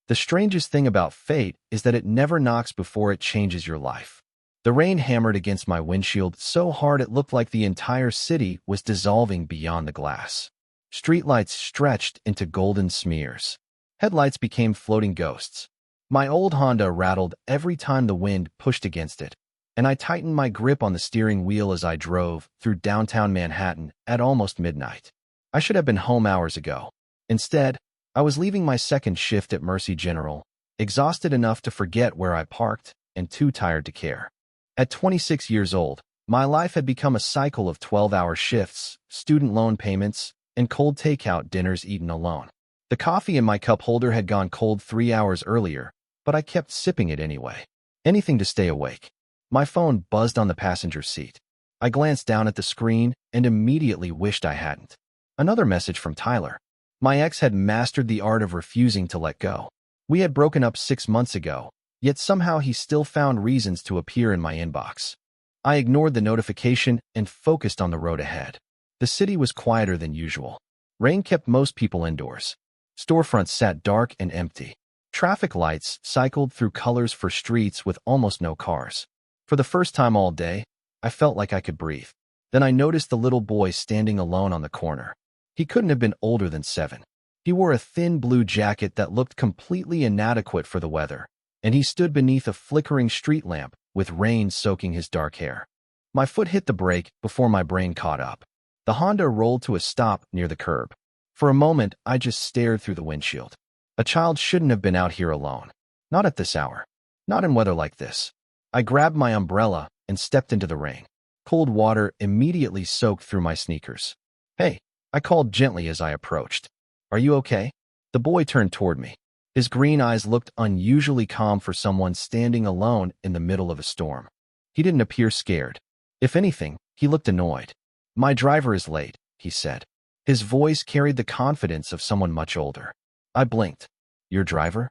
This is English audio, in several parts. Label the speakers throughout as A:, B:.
A: The strangest thing about fate is that it never knocks before it changes your life. The rain hammered against my windshield so hard it looked like the entire city was dissolving beyond the glass. Streetlights stretched into golden smears. Headlights became floating ghosts. My old Honda rattled every time the wind pushed against it, and I tightened my grip on the steering wheel as I drove through downtown Manhattan at almost midnight. I should have been home hours ago. Instead, I was leaving my second shift at Mercy General, exhausted enough to forget where I parked and too tired to care. At 26 years old, my life had become a cycle of 12-hour shifts, student loan payments, and cold takeout dinners eaten alone. The coffee in my cup holder had gone cold 3 hours earlier, but I kept sipping it anyway. Anything to stay awake. My phone buzzed on the passenger seat. I glanced down at the screen and immediately wished I hadn't. Another message from Tyler. My ex had mastered the art of refusing to let go. We had broken up 6 months ago, yet somehow he still found reasons to appear in my inbox. I ignored the notification and focused on the road ahead. The city was quieter than usual. Rain kept most people indoors. Storefronts sat dark and empty. Traffic lights cycled through colors for streets with almost no cars. For the first time all day, I felt like I could breathe. Then I noticed the little boy standing alone on the corner. He couldn't have been older than 7. He wore a thin blue jacket that looked completely inadequate for the weather, and he stood beneath a flickering street lamp with rain soaking his dark hair. My foot hit the brake before my brain caught up. The Honda rolled to a stop near the curb. For a moment, I just stared through the windshield. A child shouldn't have been out here alone. Not at this hour. Not in weather like this. I grabbed my umbrella and stepped into the rain. Cold water immediately soaked through my sneakers. "Hey," I called gently as I approached. "Are you okay?" The boy turned toward me. His green eyes looked unusually calm for someone standing alone in the middle of a storm. He didn't appear scared. If anything, he looked annoyed. "My driver is late," he said. His voice carried the confidence of someone much older. I blinked. "Your driver?"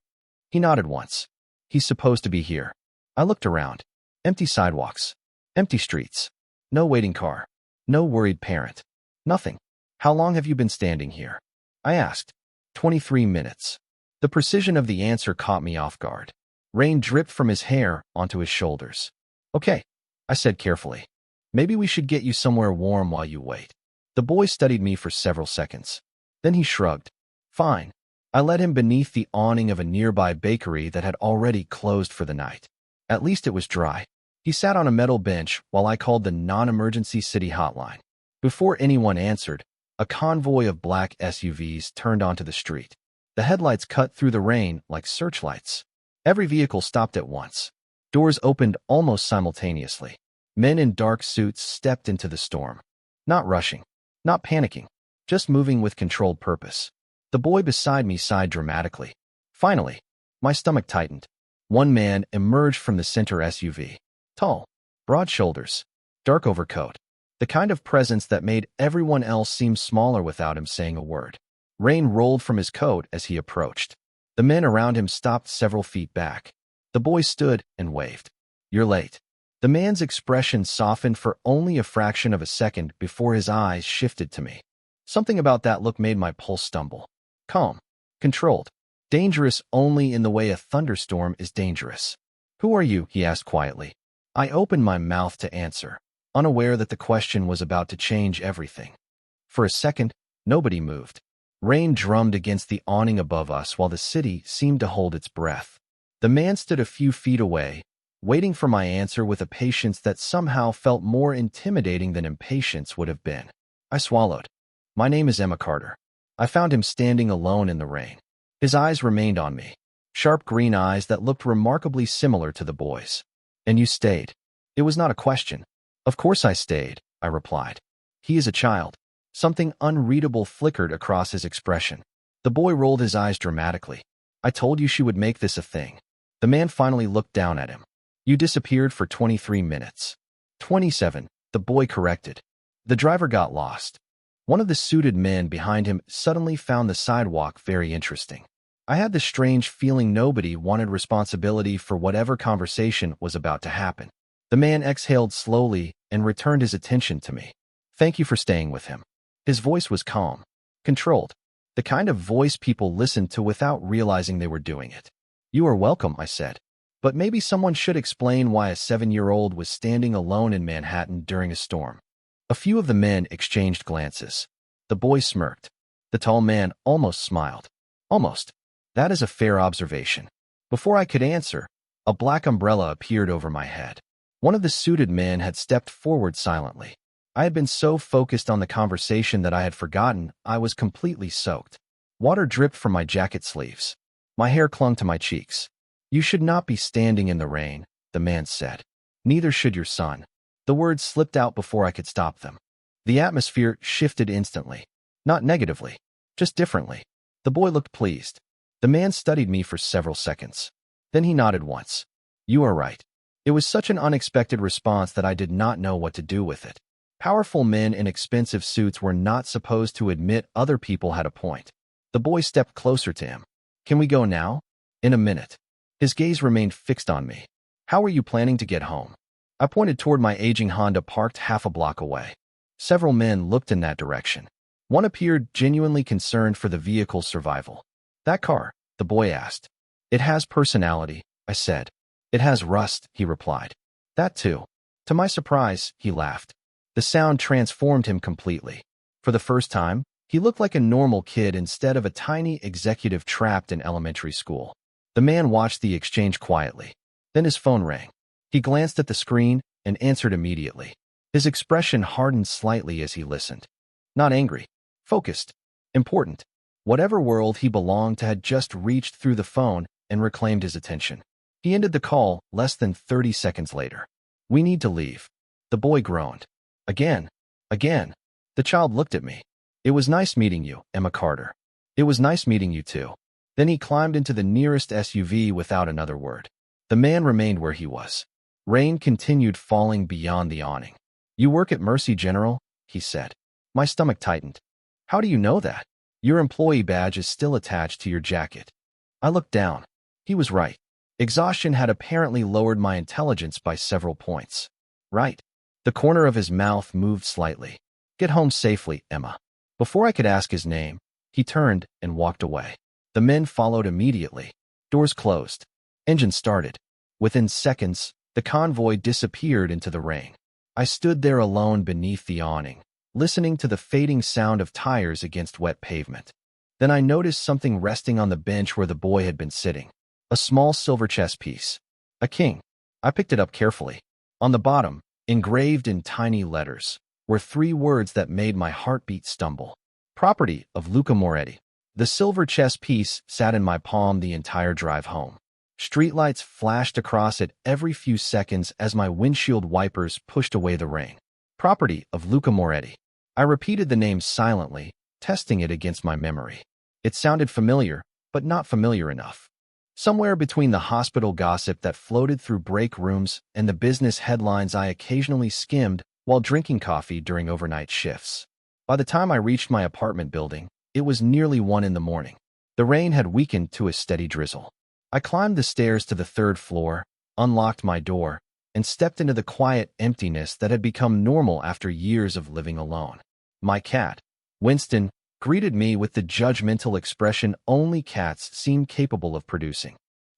A: He nodded once. "He's supposed to be here." I looked around. Empty sidewalks. Empty streets. No waiting car. No worried parent. Nothing. "How long have you been standing here?" I asked. 23 minutes. The precision of the answer caught me off guard. Rain dripped from his hair onto his shoulders. "Okay," I said carefully. "Maybe we should get you somewhere warm while you wait." The boy studied me for several seconds. Then he shrugged. "Fine." I led him beneath the awning of a nearby bakery that had already closed for the night. At least it was dry. He sat on a metal bench while I called the non-emergency city hotline. Before anyone answered, a convoy of black SUVs turned onto the street. The headlights cut through the rain like searchlights. Every vehicle stopped at once. Doors opened almost simultaneously. Men in dark suits stepped into the storm. Not rushing. Not panicking. Just moving with controlled purpose. The boy beside me sighed dramatically. Finally, my stomach tightened. One man emerged from the center SUV. Tall, broad shoulders, dark overcoat. The kind of presence that made everyone else seem smaller without him saying a word. Rain rolled from his coat as he approached. The men around him stopped several feet back. The boy stood and waved. "You're late." The man's expression softened for only a fraction of a second before his eyes shifted to me. Something about that look made my pulse stumble. Calm. Controlled. Dangerous only in the way a thunderstorm is dangerous. "Who are you?" he asked quietly. I opened my mouth to answer, unaware that the question was about to change everything. For a second, nobody moved. Rain drummed against the awning above us while the city seemed to hold its breath. The man stood a few feet away, waiting for my answer with a patience that somehow felt more intimidating than impatience would have been. I swallowed. "My name is Emma Carter." I found him standing alone in the rain. His eyes remained on me, sharp green eyes that looked remarkably similar to the boy's. "And you stayed?" It was not a question. "Of course I stayed," I replied. "He is a child." Something unreadable flickered across his expression. The boy rolled his eyes dramatically. "I told you she would make this a thing." The man finally looked down at him. "You disappeared for 23 minutes. 27, the boy corrected. The driver got lost." One of the suited men behind him suddenly found the sidewalk very interesting. I had the strange feeling nobody wanted responsibility for whatever conversation was about to happen. The man exhaled slowly and returned his attention to me. "Thank you for staying with him." His voice was calm, controlled. The kind of voice people listened to without realizing they were doing it. "You are welcome," I said. "But maybe someone should explain why a 7-year-old was standing alone in Manhattan during a storm." A few of the men exchanged glances. The boy smirked. The tall man almost smiled. "Almost. That is a fair observation." Before I could answer, a black umbrella appeared over my head. One of the suited men had stepped forward silently. I had been so focused on the conversation that I had forgotten I was completely soaked. Water dripped from my jacket sleeves. My hair clung to my cheeks. "You should not be standing in the rain," the man said. "Neither should your son." The words slipped out before I could stop them. The atmosphere shifted instantly. Not negatively, just differently. The boy looked pleased. The man studied me for several seconds. Then he nodded once. "You are right." It was such an unexpected response that I did not know what to do with it. Powerful men in expensive suits were not supposed to admit other people had a point. The boy stepped closer to him. "Can we go now?" "In a minute." His gaze remained fixed on me. "How are you planning to get home?" I pointed toward my aging Honda parked half a block away. Several men looked in that direction. One appeared genuinely concerned for the vehicle's survival. "That car?" the boy asked. "It has personality," I said. "It has rust," he replied. "That too." To my surprise, he laughed. The sound transformed him completely. For the first time, he looked like a normal kid instead of a tiny executive trapped in elementary school. The man watched the exchange quietly. Then his phone rang. He glanced at the screen and answered immediately. His expression hardened slightly as he listened. Not angry, focused, important. Whatever world he belonged to had just reached through the phone and reclaimed his attention. He ended the call less than 30 seconds later. "We need to leave." The boy groaned. Again. The child looked at me. "It was nice meeting you, Emma Carter." "It was nice meeting you too." Then he climbed into the nearest SUV without another word. The man remained where he was. Rain continued falling beyond the awning. "You work at Mercy General?" he said. My stomach tightened. "How do you know that?" "Your employee badge is still attached to your jacket." I looked down. He was right. Exhaustion had apparently lowered my intelligence by several points. "Right." The corner of his mouth moved slightly. "Get home safely, Emma." Before I could ask his name, he turned and walked away. The men followed immediately. Doors closed. Engine started. Within seconds, the convoy disappeared into the rain. I stood there alone beneath the awning, listening to the fading sound of tires against wet pavement. Then I noticed something resting on the bench where the boy had been sitting. A small silver chess piece. A king. I picked it up carefully. On the bottom, engraved in tiny letters, were 3 words that made my heartbeat stumble. "Property of Luca Moretti." The silver chess piece sat in my palm the entire drive home. Streetlights flashed across it every few seconds as my windshield wipers pushed away the rain. "Property of Luca Moretti." I repeated the name silently, testing it against my memory. It sounded familiar, but not familiar enough. Somewhere between the hospital gossip that floated through break rooms and the business headlines I occasionally skimmed while drinking coffee during overnight shifts. By the time I reached my apartment building, it was nearly 1 in the morning. The rain had weakened to a steady drizzle. I climbed the stairs to the 3rd floor, unlocked my door, and stepped into the quiet emptiness that had become normal after years of living alone. My cat, Winston, greeted me with the judgmental expression only cats seem capable of producing.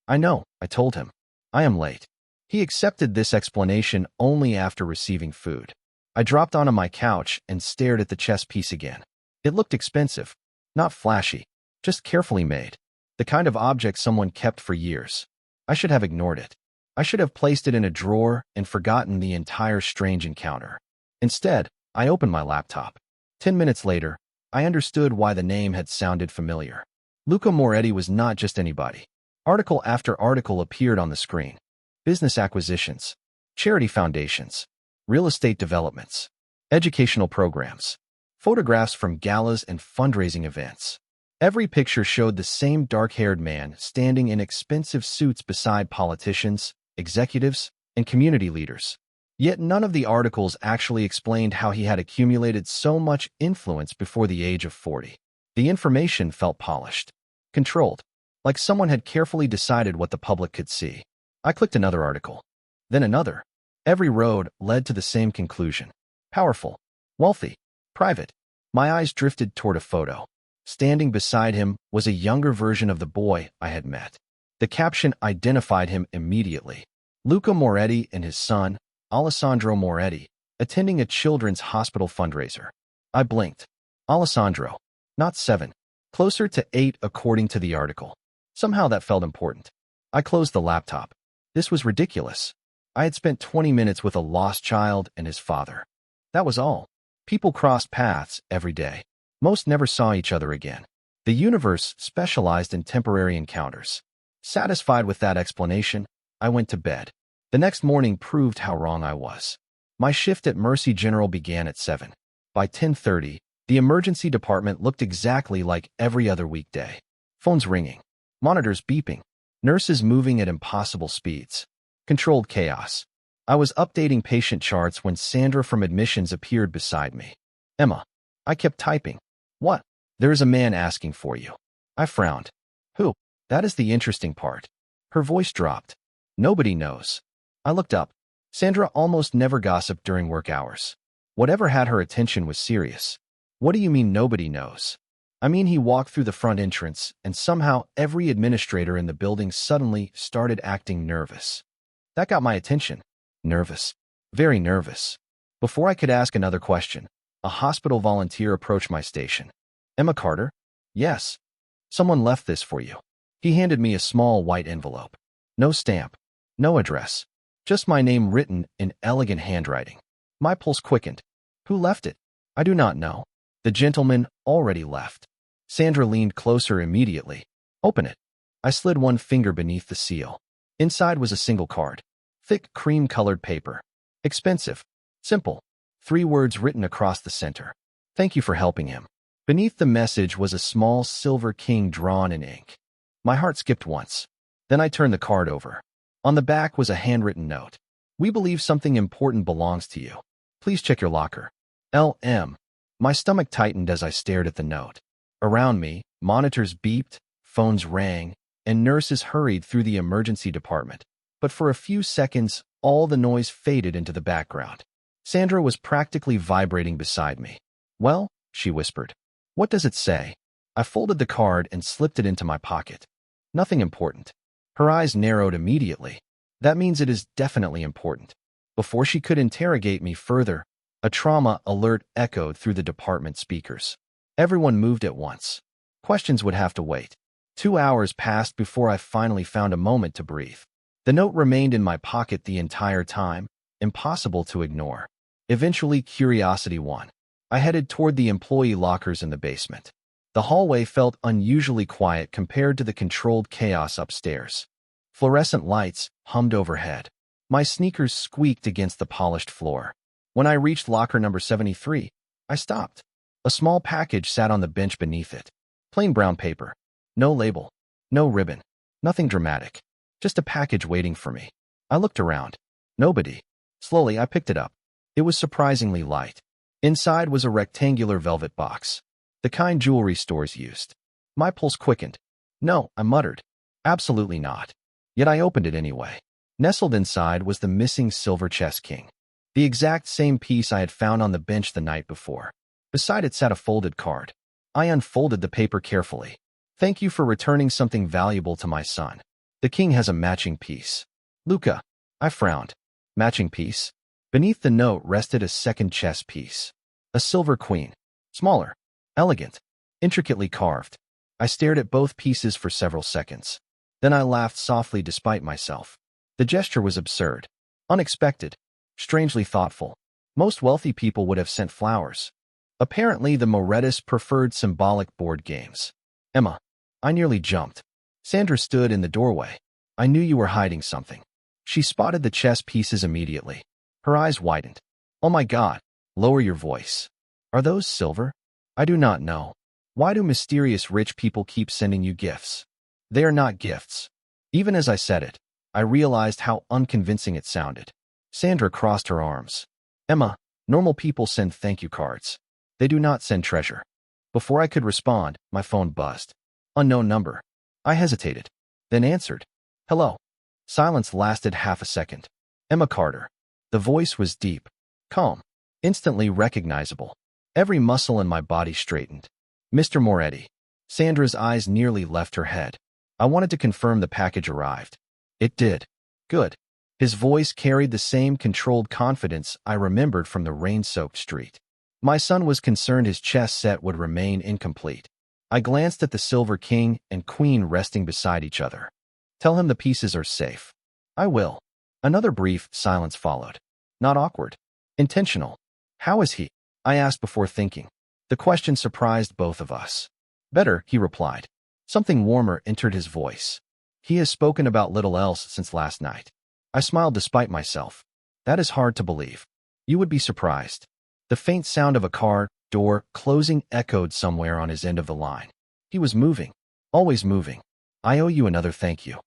A: "I know," I told him. "I am late." He accepted this explanation only after receiving food. I dropped onto my couch and stared at the chess piece again. It looked expensive, not flashy, just carefully made. The kind of object someone kept for years. I should have ignored it. I should have placed it in a drawer and forgotten the entire strange encounter. Instead, I opened my laptop. 10 minutes later, I understood why the name had sounded familiar. Luca Moretti was not just anybody. Article after article appeared on the screen. Business acquisitions, charity foundations, real estate developments, educational programs, photographs from galas and fundraising events. Every picture showed the same dark-haired man standing in expensive suits beside politicians, executives, and community leaders. Yet none of the articles actually explained how he had accumulated so much influence before the age of 40. The information felt polished, controlled, like someone had carefully decided what the public could see. I clicked another article, then another. Every road led to the same conclusion. Powerful, wealthy, private. My eyes drifted toward a photo. Standing beside him was a younger version of the boy I had met. The caption identified him immediately. Luca Moretti and his son, Alessandro Moretti, attending a children's hospital fundraiser. I blinked. Alessandro. Not 7. Closer to 8 according to the article. Somehow that felt important. I closed the laptop. This was ridiculous. I had spent 20 minutes with a lost child and his father. That was all. People crossed paths every day. Most never saw each other again. The universe specialized in temporary encounters. Satisfied with that explanation, I went to bed. The next morning proved how wrong I was. My shift at Mercy General began at 7. By 10:30, the emergency department looked exactly like every other weekday. Phones ringing, monitors beeping, nurses moving at impossible speeds. Controlled chaos. I was updating patient charts when Sandra from admissions appeared beside me. Emma. I kept typing. What? There is a man asking for you. I frowned. Who? That is the interesting part. Her voice dropped. Nobody knows. I looked up. Sandra almost never gossiped during work hours. Whatever had her attention was serious. What do you mean nobody knows? I mean he walked through the front entrance, and somehow every administrator in the building suddenly started acting nervous. That got my attention. Nervous. Very nervous. Before I could ask another question, a hospital volunteer approached my station. Emma Carter? Yes. Someone left this for you. He handed me a small white envelope. No stamp. No address. Just my name written in elegant handwriting. My pulse quickened. Who left it? I do not know. The gentleman already left. Sandra leaned closer immediately. Open it. I slid one finger beneath the seal. Inside was a single card. Thick cream-colored paper. Expensive. Simple. 3 words written across the center. Thank you for helping him. Beneath the message was a small silver king drawn in ink. My heart skipped once. Then I turned the card over. On the back was a handwritten note. We believe something important belongs to you. Please check your locker. L.M. My stomach tightened as I stared at the note. Around me, monitors beeped, phones rang, and nurses hurried through the emergency department. But for a few seconds, all the noise faded into the background. Sandra was practically vibrating beside me. Well, she whispered. What does it say? I folded the card and slipped it into my pocket. Nothing important. Her eyes narrowed immediately. That means it is definitely important. Before she could interrogate me further, a trauma alert echoed through the department speakers. Everyone moved at once. Questions would have to wait. 2 hours passed before I finally found a moment to breathe. The note remained in my pocket the entire time, impossible to ignore. Eventually, curiosity won. I headed toward the employee lockers in the basement. The hallway felt unusually quiet compared to the controlled chaos upstairs. Fluorescent lights hummed overhead. My sneakers squeaked against the polished floor. When I reached locker number 73, I stopped. A small package sat on the bench beneath it. Plain brown paper. No label. No ribbon. Nothing dramatic. Just a package waiting for me. I looked around. Nobody. Slowly, I picked it up. It was surprisingly light. Inside was a rectangular velvet box. The kind jewelry stores used. My pulse quickened. No, I muttered. Absolutely not. Yet I opened it anyway. Nestled inside was the missing silver chess king. The exact same piece I had found on the bench the night before. Beside it sat a folded card. I unfolded the paper carefully. Thank you for returning something valuable to my son. The king has a matching piece. Luca. I frowned. Matching piece? Beneath the note rested a second chess piece. A silver queen. Smaller. Elegant. Intricately carved. I stared at both pieces for several seconds. Then I laughed softly despite myself. The gesture was absurd. Unexpected. Strangely thoughtful. Most wealthy people would have sent flowers. Apparently, the Morettis preferred symbolic board games. Emma. I nearly jumped. Sandra stood in the doorway. I knew you were hiding something. She spotted the chess pieces immediately. Her eyes widened. Oh my God. Lower your voice. Are those silver? I do not know. Why do mysterious rich people keep sending you gifts? They are not gifts. Even as I said it, I realized how unconvincing it sounded. Sandra crossed her arms. Emma, normal people send thank you cards. They do not send treasure. Before I could respond, my phone buzzed. Unknown number. I hesitated, then answered. Hello. Silence lasted half a second. Emma Carter. The voice was deep, calm, instantly recognizable. Every muscle in my body straightened. Mr. Moretti. Sandra's eyes nearly left her head. I wanted to confirm the package arrived. It did. Good. His voice carried the same controlled confidence I remembered from the rain-soaked street. My son was concerned his chess set would remain incomplete. I glanced at the silver king and queen resting beside each other. Tell him the pieces are safe. I will. Another brief silence followed. Not awkward. Intentional. How is he? I asked before thinking. The question surprised both of us. Better, he replied. Something warmer entered his voice. He has spoken about little else since last night. I smiled despite myself. That is hard to believe. You would be surprised. The faint sound of a car door closing echoed somewhere on his end of the line. He was moving. Always moving. I owe you another thank you.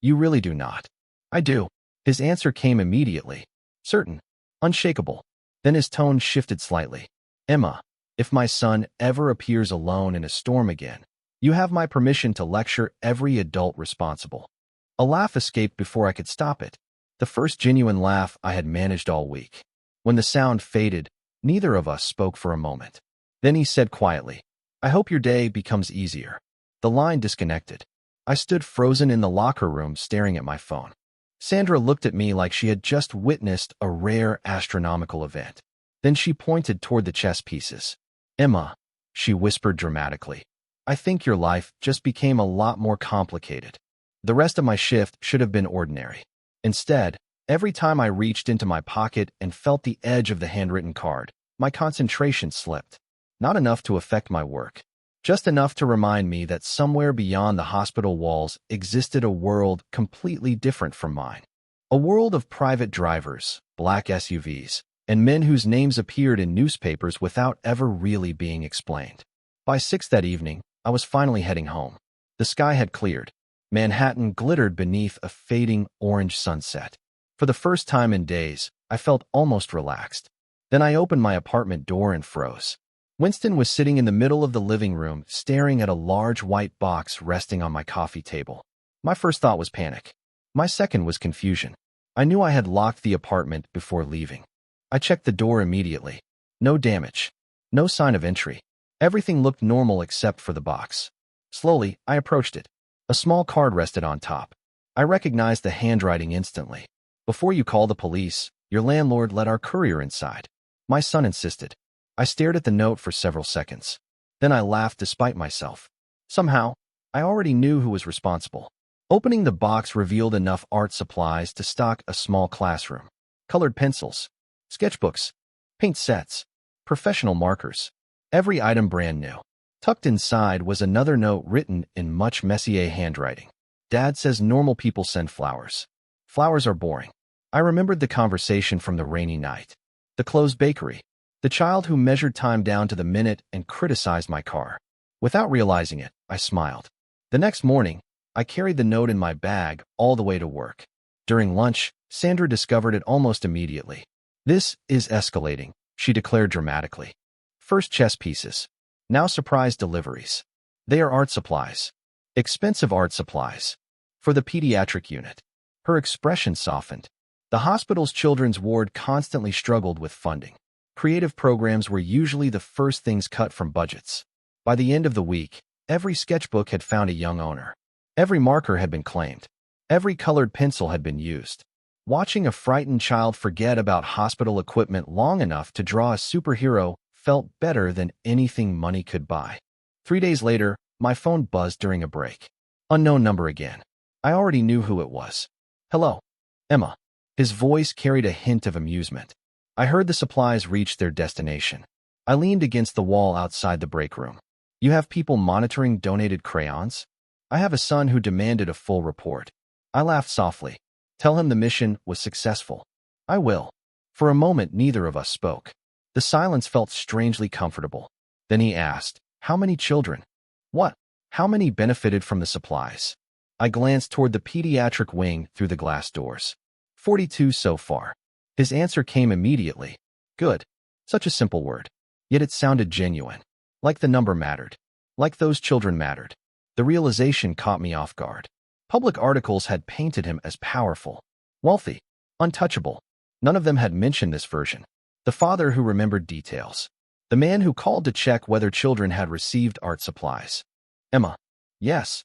A: You really do not. I do. His answer came immediately. Certain. Unshakable. Then his tone shifted slightly. Emma, if my son ever appears alone in a storm again, you have my permission to lecture every adult responsible. A laugh escaped before I could stop it. The first genuine laugh I had managed all week. When the sound faded, neither of us spoke for a moment. Then he said quietly, I hope your day becomes easier. The line disconnected. I stood frozen in the locker room staring at my phone. Sandra looked at me like she had just witnessed a rare astronomical event. Then she pointed toward the chess pieces. Emma, she whispered dramatically, I think your life just became a lot more complicated. The rest of my shift should have been ordinary. Instead, every time I reached into my pocket and felt the edge of the handwritten card, my concentration slipped. Not enough to affect my work. Just enough to remind me that somewhere beyond the hospital walls existed a world completely different from mine. A world of private drivers, black SUVs, and men whose names appeared in newspapers without ever really being explained. By 6 that evening, I was finally heading home. The sky had cleared. Manhattan glittered beneath a fading orange sunset. For the first time in days, I felt almost relaxed. Then I opened my apartment door and froze. Winston was sitting in the middle of the living room, staring at a large white box resting on my coffee table. My first thought was panic. My second was confusion. I knew I had locked the apartment before leaving. I checked the door immediately. No damage. No sign of entry. Everything looked normal except for the box. Slowly, I approached it. A small card rested on top. I recognized the handwriting instantly. Before you call the police, your landlord let our courier inside. My son insisted. I stared at the note for several seconds. Then I laughed despite myself. Somehow, I already knew who was responsible. Opening the box revealed enough art supplies to stock a small classroom. Colored pencils, sketchbooks, paint sets, professional markers. Every item brand new. Tucked inside was another note written in much Messier handwriting. Dad says normal people send flowers. Flowers are boring. I remembered the conversation from the rainy night. The closed bakery. The child who measured time down to the minute and criticized my car. Without realizing it, I smiled. The next morning, I carried the note in my bag all the way to work. During lunch, Sandra discovered it almost immediately. This is escalating, she declared dramatically. First chess pieces. Now surprise deliveries. They are art supplies. Expensive art supplies. For the pediatric unit. Her expression softened. The hospital's children's ward constantly struggled with funding. Creative programs were usually the first things cut from budgets. By the end of the week, every sketchbook had found a young owner. Every marker had been claimed. Every colored pencil had been used. Watching a frightened child forget about hospital equipment long enough to draw a superhero felt better than anything money could buy. 3 days later, my phone buzzed during a break. Unknown number again. I already knew who it was. Hello, Emma. His voice carried a hint of amusement. I heard the supplies reach their destination. I leaned against the wall outside the break room. You have people monitoring donated crayons? I have a son who demanded a full report. I laughed softly. Tell him the mission was successful. I will. For a moment, neither of us spoke. The silence felt strangely comfortable. Then he asked, how many children? What? How many benefited from the supplies? I glanced toward the pediatric wing through the glass doors. 42 so far. His answer came immediately. Good. Such a simple word. Yet it sounded genuine. Like the number mattered. Like those children mattered. The realization caught me off guard. Public articles had painted him as powerful, wealthy, untouchable. None of them had mentioned this version. The father who remembered details. The man who called to check whether children had received art supplies. Emma. Yes.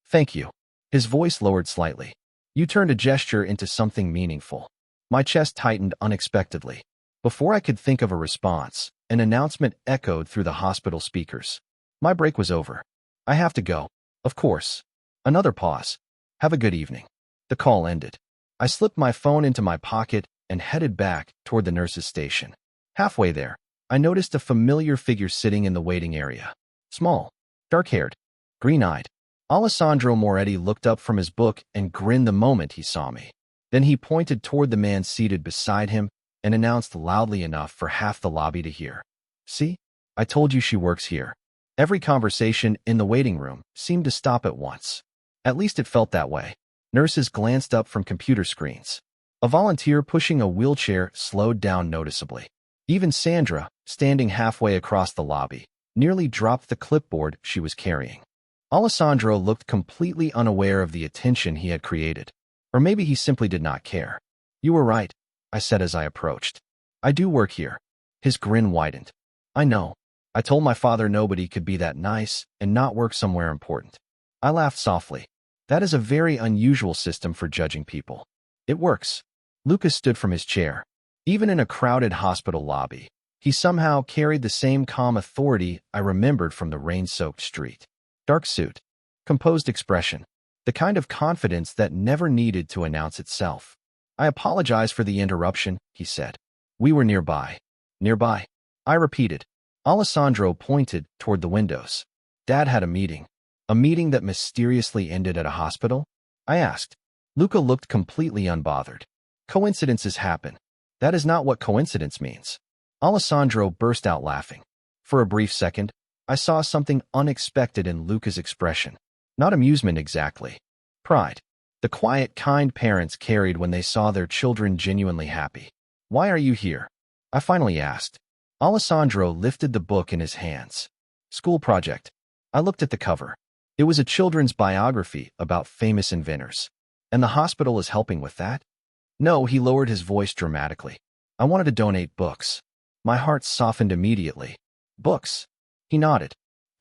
A: Thank you. His voice lowered slightly. You turned a gesture into something meaningful. My chest tightened unexpectedly. Before I could think of a response, an announcement echoed through the hospital speakers. My break was over. I have to go. Of course. Another pause. Have a good evening. The call ended. I slipped my phone into my pocket and headed back toward the nurse's station. Halfway there, I noticed a familiar figure sitting in the waiting area. Small, dark-haired, green-eyed. Alessandro Moretti looked up from his book and grinned the moment he saw me. Then he pointed toward the man seated beside him and announced loudly enough for half the lobby to hear. See? I told you she works here. Every conversation in the waiting room seemed to stop at once. At least it felt that way. Nurses glanced up from computer screens. A volunteer pushing a wheelchair slowed down noticeably. Even Sandra, standing halfway across the lobby, nearly dropped the clipboard she was carrying. Alessandro looked completely unaware of the attention he had created. Or maybe he simply did not care. You were right, I said as I approached. I do work here. His grin widened. I know. I told my father nobody could be that nice and not work somewhere important. I laughed softly. That is a very unusual system for judging people. It works. Lucas stood from his chair. Even in a crowded hospital lobby, he somehow carried the same calm authority I remembered from the rain-soaked street. Dark suit. Composed expression. The kind of confidence that never needed to announce itself. I apologize for the interruption, he said. We were nearby. Nearby? I repeated. Alessandro pointed toward the windows. Dad had a meeting. A meeting that mysteriously ended at a hospital? I asked. Luca looked completely unbothered. Coincidences happen. That is not what coincidence means. Alessandro burst out laughing. For a brief second, I saw something unexpected in Luca's expression. Not amusement exactly. Pride. The quiet, kind parents carried when they saw their children genuinely happy. Why are you here? I finally asked. Alessandro lifted the book in his hands. School project. I looked at the cover. It was a children's biography about famous inventors. And the hospital is helping with that? No, he lowered his voice dramatically. I wanted to donate books. My heart softened immediately. Books? He nodded.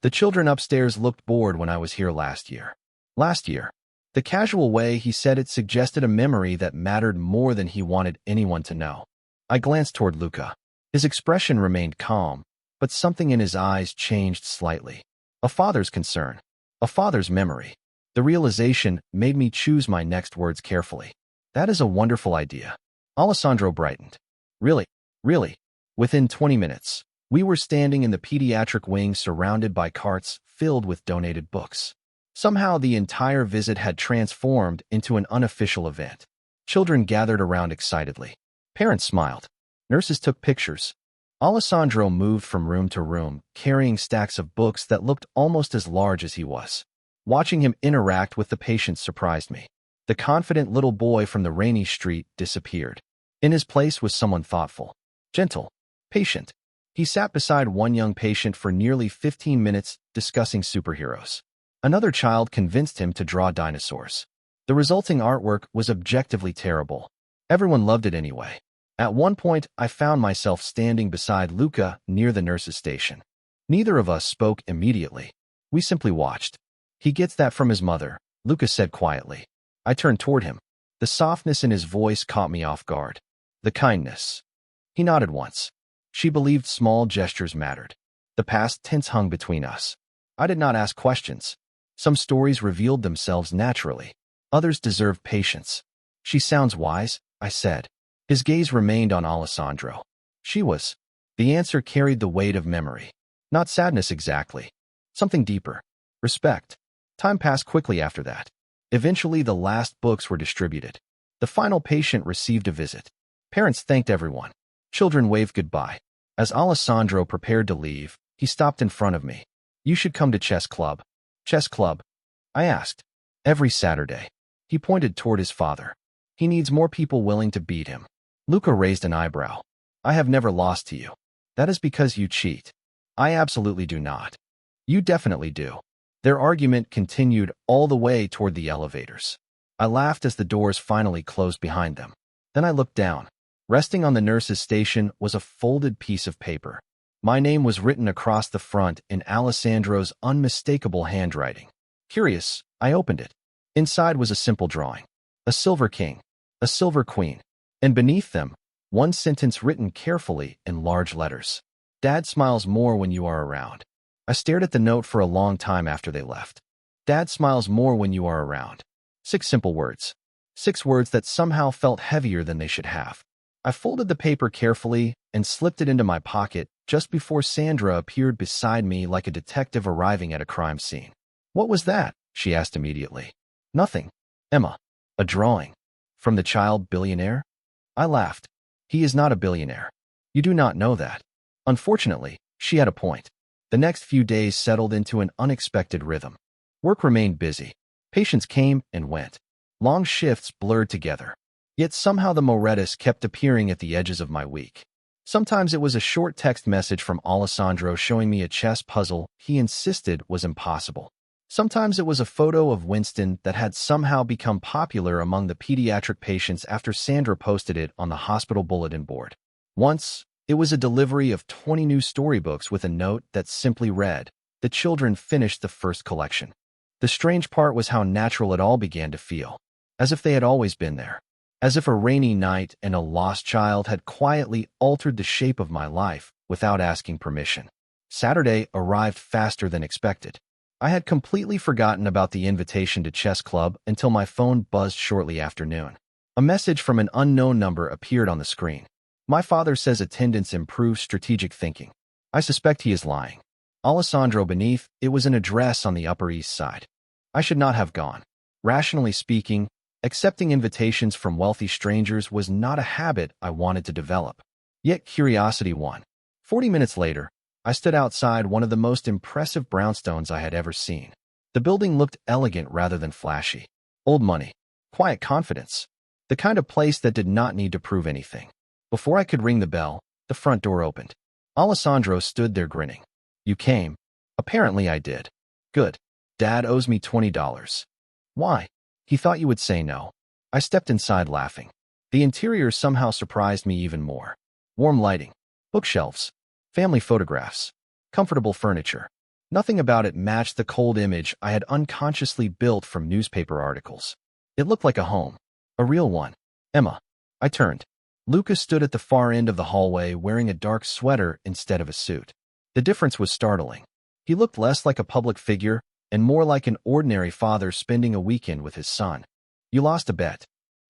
A: The children upstairs looked bored when I was here last year. Last year. The casual way he said it suggested a memory that mattered more than he wanted anyone to know. I glanced toward Luca. His expression remained calm, but something in his eyes changed slightly. A father's concern. A father's memory. The realization made me choose my next words carefully. That is a wonderful idea. Alessandro brightened. Really? Really? Within 20 minutes, we were standing in the pediatric wing surrounded by carts filled with donated books. Somehow the entire visit had transformed into an unofficial event. Children gathered around excitedly. Parents smiled. Nurses took pictures. Alessandro moved from room to room, carrying stacks of books that looked almost as large as he was. Watching him interact with the patients surprised me. The confident little boy from the rainy street disappeared. In his place was someone thoughtful, gentle, patient. He sat beside one young patient for nearly 15 minutes discussing superheroes. Another child convinced him to draw dinosaurs. The resulting artwork was objectively terrible. Everyone loved it anyway. At one point, I found myself standing beside Luca near the nurse's station. Neither of us spoke immediately. We simply watched. He gets that from his mother, Luca said quietly. I turned toward him. The softness in his voice caught me off guard. The kindness. He nodded once. She believed small gestures mattered. The past tense hung between us. I did not ask questions. Some stories revealed themselves naturally. Others deserved patience. She sounds wise, I said. His gaze remained on Alessandro. She was. The answer carried the weight of memory. Not sadness exactly. Something deeper. Respect. Time passed quickly after that. Eventually, the last books were distributed. The final patient received a visit. Parents thanked everyone. Children waved goodbye. As Alessandro prepared to leave, he stopped in front of me. You should come to chess club. Chess club? I asked. Every Saturday. He pointed toward his father. He needs more people willing to beat him. Luca raised an eyebrow. I have never lost to you. That is because you cheat. I absolutely do not. You definitely do. Their argument continued all the way toward the elevators. I laughed as the doors finally closed behind them. Then I looked down. Resting on the nurse's station was a folded piece of paper. My name was written across the front in Alessandro's unmistakable handwriting. Curious, I opened it. Inside was a simple drawing. A silver king, a silver queen, and beneath them, one sentence written carefully in large letters. Dad smiles more when you are around. I stared at the note for a long time after they left. Dad smiles more when you are around. 6 simple words. 6 words that somehow felt heavier than they should have. I folded the paper carefully and slipped it into my pocket just before Sandra appeared beside me like a detective arriving at a crime scene. "What was that?" she asked immediately. "Nothing, Emma. A drawing. From the child billionaire?" I laughed. "He is not a billionaire. You do not know that." Unfortunately, she had a point. The next few days settled into an unexpected rhythm. Work remained busy. Patients came and went. Long shifts blurred together. Yet somehow the Morettas kept appearing at the edges of my week. Sometimes it was a short text message from Alessandro showing me a chess puzzle he insisted was impossible. Sometimes it was a photo of Winston that had somehow become popular among the pediatric patients after Sandra posted it on the hospital bulletin board. Once, it was a delivery of 20 new storybooks with a note that simply read, "The children finished the first collection." The strange part was how natural it all began to feel, as if they had always been there, as if a rainy night and a lost child had quietly altered the shape of my life without asking permission. Saturday arrived faster than expected. I had completely forgotten about the invitation to chess club until my phone buzzed shortly after noon. A message from an unknown number appeared on the screen. "My father says attendance improves strategic thinking." I suspect he is lying. Alessandro beneath, it was an address on the Upper East Side. I should not have gone. Rationally speaking, accepting invitations from wealthy strangers was not a habit I wanted to develop. Yet curiosity won. 40 minutes later, I stood outside one of the most impressive brownstones I had ever seen. The building looked elegant rather than flashy. Old money. Quiet confidence. The kind of place that did not need to prove anything. Before I could ring the bell, the front door opened. Alessandro stood there grinning. "You came." Apparently I did. "Good. Dad owes me $20. "Why?" "He thought you would say no." I stepped inside laughing. The interior somehow surprised me even more. Warm lighting. Bookshelves. Family photographs. Comfortable furniture. Nothing about it matched the cold image I had unconsciously built from newspaper articles. It looked like a home. A real one. "Emma." I turned. Luca stood at the far end of the hallway wearing a dark sweater instead of a suit. The difference was startling. He looked less like a public figure and more like an ordinary father spending a weekend with his son. "You lost a bet?"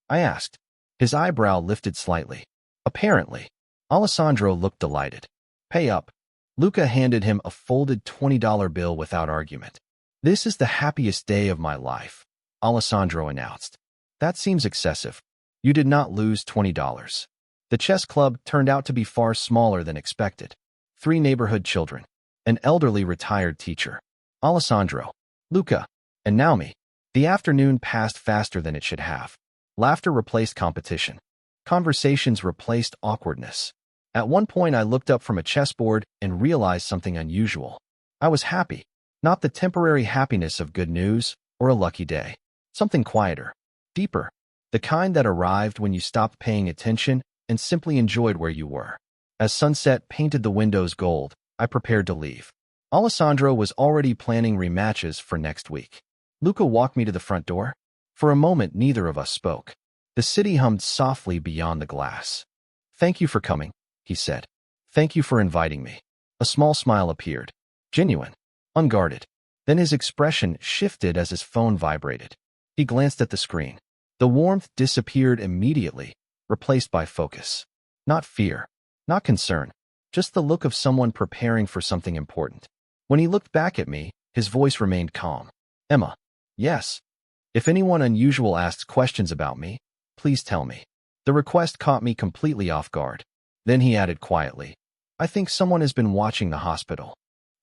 A: I asked. His eyebrow lifted slightly. "Apparently." Alessandro looked delighted. "Pay up." Luca handed him a folded $20 bill without argument. "This is the happiest day of my life," Alessandro announced. "That seems excessive." You did not lose $20. The chess club turned out to be far smaller than expected. 3 neighborhood children. An elderly retired teacher. Alessandro. Luca. And now me. The afternoon passed faster than it should have. Laughter replaced competition. Conversations replaced awkwardness. At one point I looked up from a chessboard and realized something unusual. I was happy. Not the temporary happiness of good news or a lucky day. Something quieter. Deeper. The kind that arrived when you stopped paying attention and simply enjoyed where you were. As sunset painted the windows gold, I prepared to leave. Alessandro was already planning rematches for next week. Luca walked me to the front door. For a moment, neither of us spoke. The city hummed softly beyond the glass. "Thank you for coming," he said. "Thank you for inviting me." A small smile appeared. Genuine. Unguarded. Then his expression shifted as his phone vibrated. He glanced at the screen. The warmth disappeared immediately, replaced by focus. Not fear. Not concern. Just the look of someone preparing for something important. When he looked back at me, his voice remained calm. "Emma." "Yes." "If anyone unusual asks questions about me, please tell me." The request caught me completely off guard. Then he added quietly, "I think someone has been watching the hospital."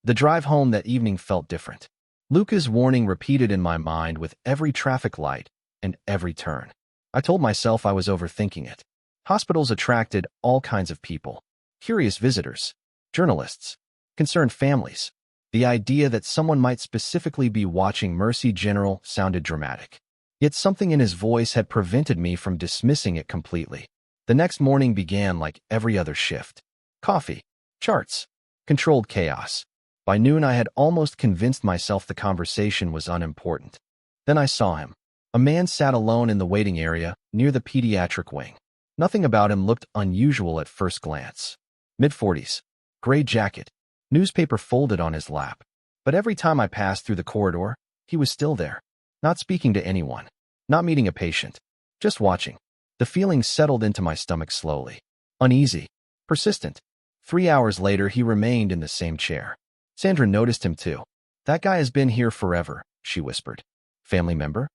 A: The drive home that evening felt different. Luca's warning repeated in my mind with every traffic light and every turn. I told myself I was overthinking it. Hospitals attracted all kinds of people. Curious visitors, journalists, concerned families. The idea that someone might specifically be watching Mercy General sounded dramatic. Yet something in his voice had prevented me from dismissing it completely. The next morning began like every other shift. Coffee, charts, Controlled chaos. By noon, I had almost convinced myself the conversation was unimportant. Then I saw him. A man sat alone in the waiting area, near the pediatric wing. Nothing about him looked unusual at first glance. Mid-40s. Gray jacket. Newspaper folded on his lap. But every time I passed through the corridor, he was still there. Not speaking to anyone. Not meeting a patient. Just watching. The feeling settled into my stomach slowly. Uneasy. Persistent. 3 hours later, he remained in the same chair. Sandra noticed him too. That guy has been here forever, she whispered. Family member?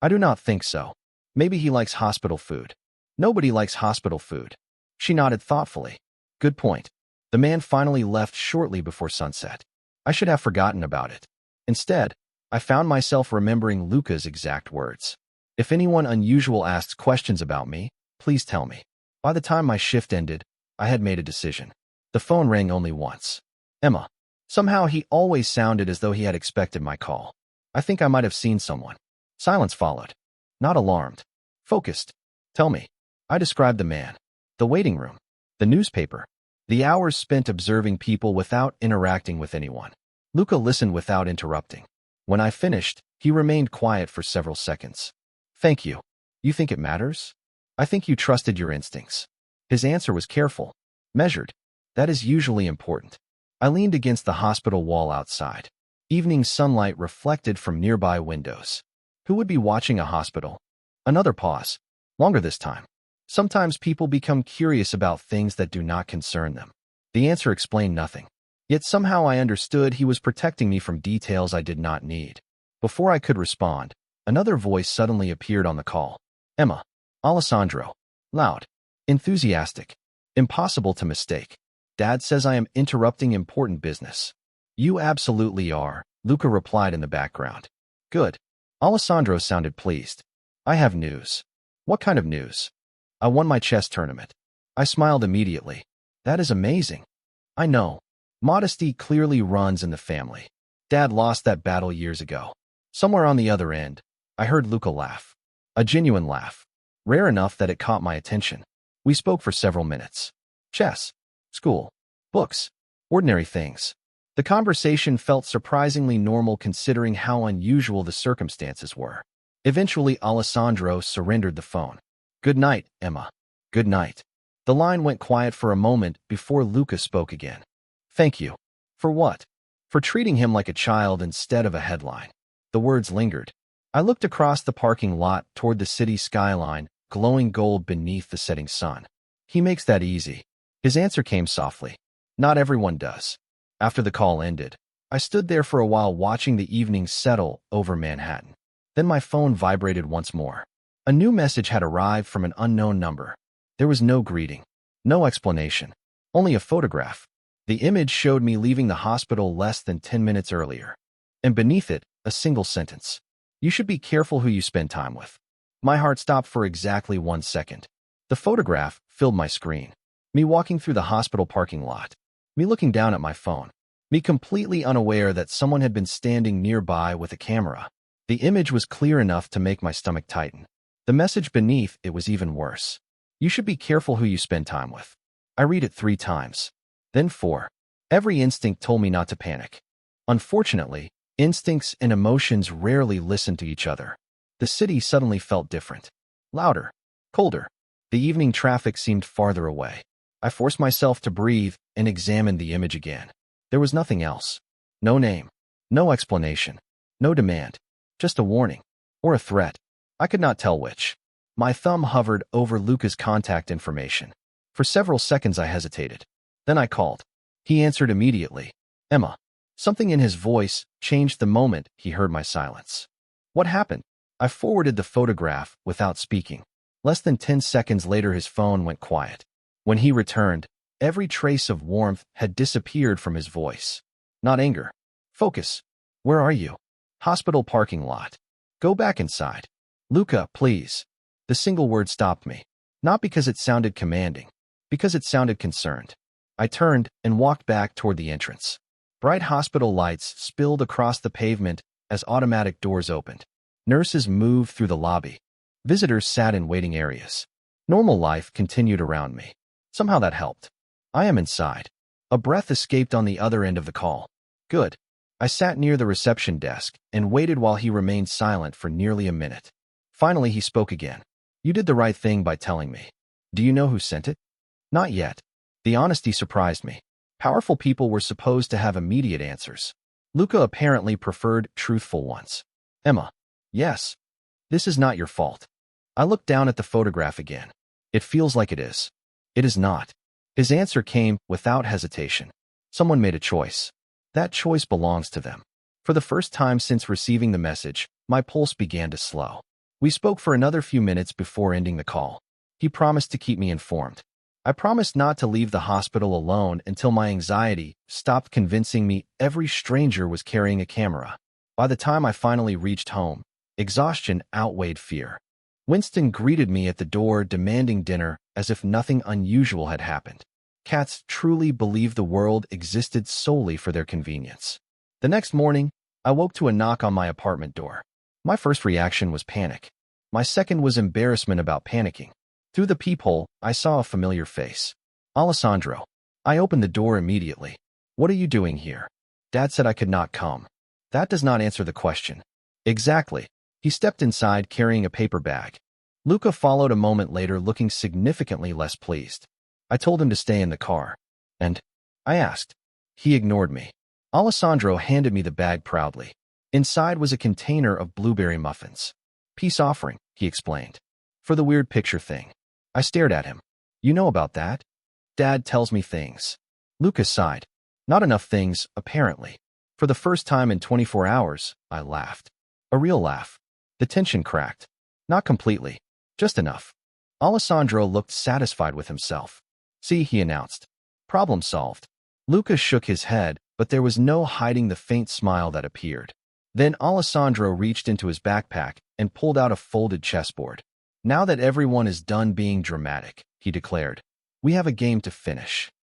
A: I do not think so. Maybe he likes hospital food. Nobody likes hospital food. She nodded thoughtfully. Good point. The man finally left shortly before sunset. I should have forgotten about it. Instead, I found myself remembering Luca's exact words. If anyone unusual asks questions about me, please tell me. By the time my shift ended, I had made a decision. The phone rang only once. Emma. Somehow he always sounded as though he had expected my call. I think I might have seen someone. Silence followed. Not alarmed. Focused. Tell me. I described the man. The waiting room. The newspaper. The hours spent observing people without interacting with anyone. Luca listened without interrupting. When I finished, he remained quiet for several seconds. Thank you. You think it matters? I think you trusted your instincts. His answer was careful. Measured. That is usually important. I leaned against the hospital wall outside. Evening sunlight reflected from nearby windows. Who would be watching a hospital? Another pause. Longer this time. Sometimes people become curious about things that do not concern them. The answer explained nothing. Yet somehow I understood he was protecting me from details I did not need. Before I could respond, another voice suddenly appeared on the call. Emma. Alessandro. Loud. Enthusiastic. Impossible to mistake. Dad says I am interrupting important business. You absolutely are, Luca replied in the background. Good. Alessandro sounded pleased. I have news. What kind of news? I won my chess tournament. I smiled immediately. That is amazing. I know. Modesty clearly runs in the family. Dad lost that battle years ago. Somewhere on the other end, I heard Luca laugh. A genuine laugh. Rare enough that it caught my attention. We spoke for several minutes. Chess. School. Books. Ordinary things. The conversation felt surprisingly normal considering how unusual the circumstances were. Eventually, Alessandro surrendered the phone. Good night, Emma. Good night. The line went quiet for a moment before Luca spoke again. Thank you. For what? For treating him like a child instead of a headline. The words lingered. I looked across the parking lot toward the city skyline, glowing gold beneath the setting sun. He makes that easy. His answer came softly. Not everyone does. After the call ended, I stood there for a while watching the evening settle over Manhattan. Then my phone vibrated once more. A new message had arrived from an unknown number. There was no greeting, no explanation, only a photograph. The image showed me leaving the hospital less than 10 minutes earlier. And beneath it, a single sentence. You should be careful who you spend time with. My heart stopped for exactly 1 second. The photograph filled my screen. Me walking through the hospital parking lot. Me looking down at my phone. Me completely unaware that someone had been standing nearby with a camera. The image was clear enough to make my stomach tighten. The message beneath it was even worse. You should be careful who you spend time with. I read it 3 times. Then 4. Every instinct told me not to panic. Unfortunately, instincts and emotions rarely listen to each other. The city suddenly felt different. Louder. Colder. The evening traffic seemed farther away. I forced myself to breathe and examine the image again. There was nothing else. No name. No explanation. No demand. Just a warning. Or a threat. I could not tell which. My thumb hovered over Luca's contact information. For several seconds I hesitated. Then I called. He answered immediately. Emma. Something in his voice changed the moment he heard my silence. What happened? I forwarded the photograph without speaking. Less than 10 seconds later his phone went quiet. When he returned, every trace of warmth had disappeared from his voice. Not anger. Focus. Where are you? Hospital parking lot. Go back inside. Luca, please. The single word stopped me. Not because it sounded commanding. Because it sounded concerned. I turned and walked back toward the entrance. Bright hospital lights spilled across the pavement as automatic doors opened. Nurses moved through the lobby. Visitors sat in waiting areas. Normal life continued around me. Somehow that helped. I am inside. A breath escaped on the other end of the call. Good. I sat near the reception desk and waited while he remained silent for nearly a minute. Finally, he spoke again. You did the right thing by telling me. Do you know who sent it? Not yet. The honesty surprised me. Powerful people were supposed to have immediate answers. Luca apparently preferred truthful ones. Emma. Yes. This is not your fault. I looked down at the photograph again. It feels like it is. It is not. His answer came without hesitation. Someone made a choice. That choice belongs to them. For the first time since receiving the message, my pulse began to slow. We spoke for another few minutes before ending the call. He promised to keep me informed. I promised not to leave the hospital alone until my anxiety stopped convincing me every stranger was carrying a camera. By the time I finally reached home, exhaustion outweighed fear. Winston greeted me at the door demanding dinner as if nothing unusual had happened. Cats truly believe the world existed solely for their convenience. The next morning, I woke to a knock on my apartment door. My first reaction was panic. My second was embarrassment about panicking. Through the peephole, I saw a familiar face. Alessandro. I opened the door immediately. What are you doing here? Dad said I could not come. That does not answer the question. Exactly. He stepped inside carrying a paper bag. Luca followed a moment later looking significantly less pleased. I told him to stay in the car. And? I asked. He ignored me. Alessandro handed me the bag proudly. Inside was a container of blueberry muffins. Peace offering, he explained. For the weird picture thing. I stared at him. You know about that? Dad tells me things. Luca sighed. Not enough things, apparently. For the first time in 24 hours, I laughed. A real laugh. The tension cracked. Not completely. Just enough. Alessandro looked satisfied with himself. See, he announced. Problem solved. Luca shook his head, but there was no hiding the faint smile that appeared. Then Alessandro reached into his backpack and pulled out a folded chessboard. Now that everyone is done being dramatic, he declared, we have a game to finish.